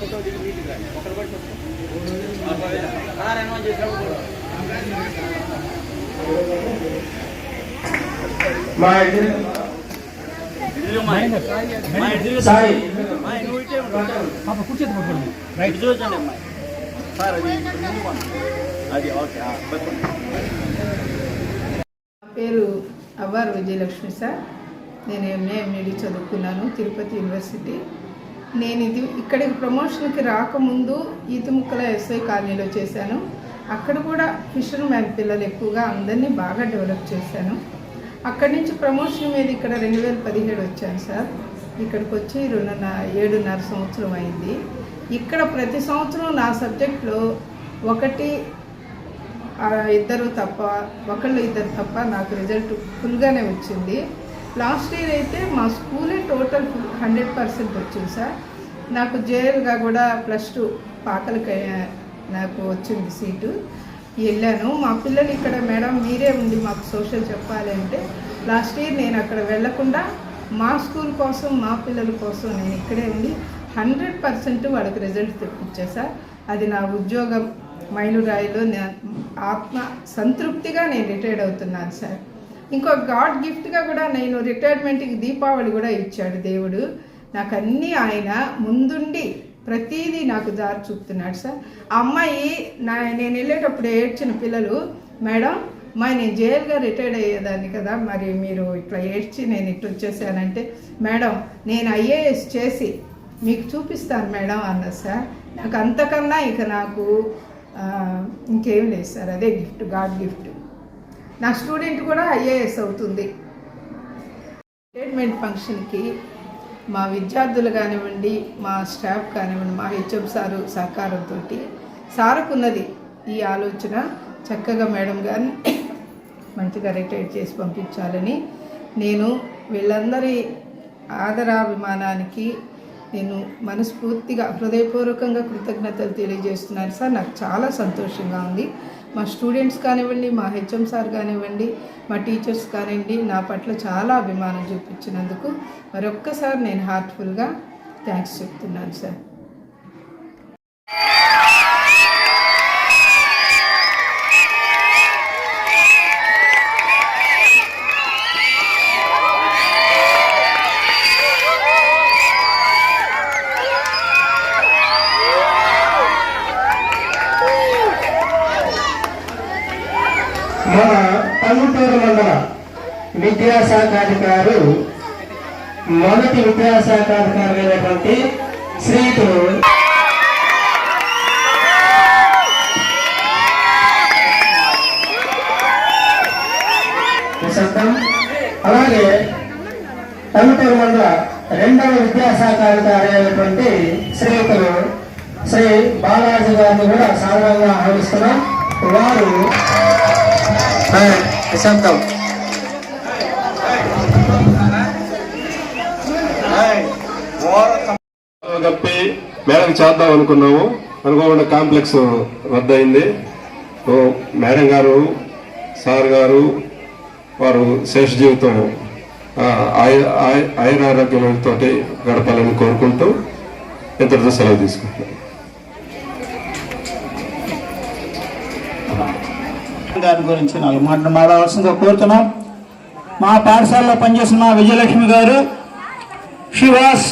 పేరు అవ్వారు విజయలక్ష్మి సార్. నేను ఎంఏ చదువుకున్నాను తిరుపతి యూనివర్సిటీ. నేను ఇక్కడికి ప్రమోషన్కి రాకముందు ఈతముక్కల ఎస్ఐ కాలనీలో చేశాను. అక్కడ కూడా ఫిషర్ మ్యాన్ పిల్లలు ఎక్కువగా అందరినీ బాగా డెవలప్ చేశాను. అక్కడి నుంచి ప్రమోషన్ మీద ఇక్కడ 2017 వచ్చాను సార్. ఇక్కడికి వచ్చి 7.5 సంవత్సరం అయింది. ఇక్కడ ప్రతి సంవత్సరం నా సబ్జెక్ట్లో ఇద్దరు తప్ప నాకు రిజల్ట్ ఫుల్గానే వచ్చింది. లాస్ట్ ఇయర్ అయితే మా స్కూలే టోటల్ 100% వచ్చింది సార్. నాకు జేఎల్గా కూడా +2 పాకలకి నాకు వచ్చింది సీటు. వెళ్ళాను. మా పిల్లలు ఇక్కడ మేడం మీరే ఉండి మాకు సోషల్ చెప్పాలి అంటే లాస్ట్ ఇయర్ నేను అక్కడ వెళ్లకుండా మా స్కూల్ కోసం మా పిల్లల కోసం నేను ఇక్కడే ఉండి 100% వాళ్ళకి రిజల్ట్ తెప్పించా సార్. అది నా ఉద్యోగం. మైలురాయిలో ఆత్మ సంతృప్తిగా నేను రిటైర్డ్ అవుతున్నాను సార్. ఇంకో గాడ్ గిఫ్ట్గా కూడా నేను రిటైర్మెంట్కి దీపావళి కూడా ఇచ్చాడు దేవుడు. నాకు అన్నీ ఆయన ముందుండి ప్రతిదీ నాకు దారి చూపుతున్నాడు సార్. ఆ అమ్మాయి నేను వెళ్ళేటప్పుడు ఏడ్చిన పిల్లలు, మేడం నేను జైలుగా రిటైర్డ్ అయ్యేదాన్ని కదా, మరి మీరు ఇట్లా ఏడ్చి నేను ఇట్లా వచ్చేసానంటే, మేడం నేను IAS చేసి మీకు చూపిస్తాను మేడం అన్నది సార్. నాకు అంతకన్నా నాకు ఇంకేం లేదు సార్. అదే గిఫ్ట్, గాడ్ గిఫ్ట్. నా స్టూడెంట్ కూడా IAS అవుతుంది. రిటైర్మెంట్ ఫంక్షన్కి మా విద్యార్థులు కానివ్వండి, మా స్టాఫ్ కానివ్వండి, మా HM సారు సహకారంతో సారుకున్నది ఈ ఆలోచన. చక్కగా మేడం గారిని మంచిగా రిటైర్ చేసి పంపించాలని నేను వీళ్ళందరి ఆదరాభిమానానికి నేను మనస్ఫూర్తిగా హృదయపూర్వకంగా కృతజ్ఞతలు తెలియజేస్తున్నాను సార్. నాకు చాలా సంతోషంగా ఉంది. మా స్టూడెంట్స్ కానివ్వండి, మా HM సార్ కానివ్వండి, మా టీచర్స్ కానివ్వండి నా పట్ల చాలా అభిమానం చూపించినందుకు మరొక్కసారి నేను హార్ట్ఫుల్గా థ్యాంక్స్ చెప్తున్నాను సార్. మన టంగుటూరు మండల విద్యాశాఖాధికారు మొదటి విద్యాశాఖాధికారి అయినటువంటి శ్రీయుతులు అలాగే టంగుటూరు మండల రెండవ విద్యాశాఖాధికారి అయినటువంటి శ్రీయుతులు శ్రీ బాలాజీ గారిని కూడా సాధారణంగా ఆహ్వానిస్తున్నాం. వారు శబ్దం కప్పి మేడం చేద్దాం అనుకున్నాము. అనుకోకుండా కాంప్లెక్స్ రద్దయింది. మేడం గారు, సార్ గారు వారు శేష జీవితం ఆయురారోగ్యాలతో గడపాలని కోరుకుంటూ ఇంతటితో సెలవు తీసుకుంటున్నాను. దాని గురించి 4 మాటలు మాట్లాడవలసిందిగా కోరుతున్నాం. మా పాఠశాలలో పనిచేసిన విజయలక్ష్మి గారు, షీ వాస్